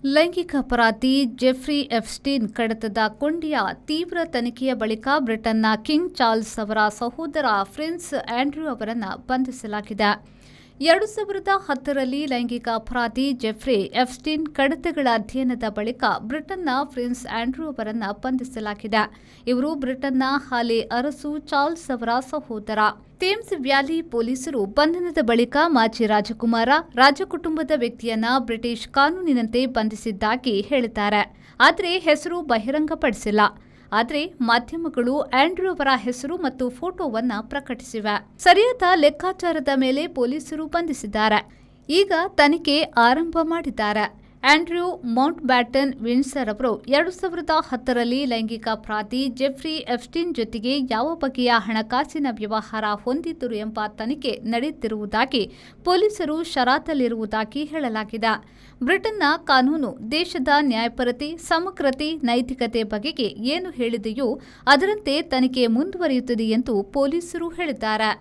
ಲೈಂಗಿಕ ಅಪರಾಧಿ Jeffrey Epstein ಕಡತದ ಕೊಂಡಿಯ ತೀವ್ರ ತನಿಖೆಯ ಬಳಿಕ ಬ್ರಿಟನ್ನ ಕಿಂಗ್ ಚಾರ್ಲ್ಸ್ ಅವರ ಸಹೋದರ ಪ್ರಿನ್ಸ್ ಆಂಡ್ರ್ಯೂ ಅವರನ್ನು ಬಂಧಿಸಲಾಗಿದೆ. 2010ರಲ್ಲಿ ಲೈಂಗಿಕ ಅಪರಾಧಿ ಜೆಫ್ರಿ ಎಪ್ಸ್ಟೀನ್ ಕಡತಗಳ ಅಧ್ಯಯನದ ಬಳಿಕ ಬ್ರಿಟನ್ನ ಪ್ರಿನ್ಸ್ ಆಂಡ್ರ್ಯೂ ಅವರನ್ನು ಬಂಧಿಸಲಾಗಿದೆ. ಇವರು ಬ್ರಿಟನ್ನ ಹಾಲಿ ಅರಸು ಚಾರ್ಲ್ಸ್ ಅವರ ಸಹೋದರ. ಥೇಮ್ಸ್ ವ್ಯಾಲಿ ಪೊಲೀಸರು ಬಂಧನದ ಬಳಿಕ ಮಾಜಿ ರಾಜಕುಮಾರ, ರಾಜಕುಟುಂಬದ ವ್ಯಕ್ತಿಯನ್ನ ಬ್ರಿಟಿಷ್ ಕಾನೂನಿನಂತೆ ಬಂಧಿಸಿದ್ದಾಗಿ ಹೇಳಿದ್ದಾರೆ. ಆದರೆ ಹೆಸರು ಬಹಿರಂಗಪಡಿಸಿಲ್ಲ. ಆದರೆ ಮಾಧ್ಯಮಗಳು ಆಂಡ್ರ್ಯೂ ಅವರ ಹೆಸರು ಮತ್ತು ಫೋಟೋವನ್ನ ಪ್ರಕಟಿಸಿವೆ. ಸರಿಯಾದ ಲೆಕ್ಕಾಚಾರದ ಮೇಲೆ ಪೊಲೀಸರು ಬಂಧಿಸಿದ್ದಾರೆ. ಈಗ ತನಿಖೆ ಆರಂಭ ಮಾಡಿದ್ದಾರೆ. ಆಂಡ್ರ್ಯೂ ಮೌಂಟ್ಬ್ಯಾಟನ್ ವಿಂಡ್ಸರ್ ಅವರು 2010ರಲ್ಲಿ ಲೈಂಗಿಕ ಅಪರಾಧಿ ಜೆಫ್ರಿ ಎಪ್ಸ್ಟೀನ್ ಜೊತೆಗೆ ಯಾವ ಬಗೆಯ ಹಣಕಾಸಿನ ವ್ಯವಹಾರ ಹೊಂದಿದ್ದರು ಎಂಬ ತನಿಖೆ ನಡೆಯುತ್ತಿರುವುದಾಗಿ ಪೊಲೀಸರು ಶರಾತಲ್ಲಿರುವುದಾಗಿ ಹೇಳಲಾಗಿದೆ. ಬ್ರಿಟನ್ನ ಕಾನೂನು ದೇಶದ ನ್ಯಾಯಪರತೆ, ಸಮಗ್ರತೆ, ನೈತಿಕತೆ ಬಗೆಗೆ ಏನು ಹೇಳಿದೆಯೋ ಅದರಂತೆ ತನಿಖೆ ಮುಂದುವರಿಯುತ್ತದೆ ಎಂದು ಪೊಲೀಸರು ಹೇಳಿದ್ದಾರೆ.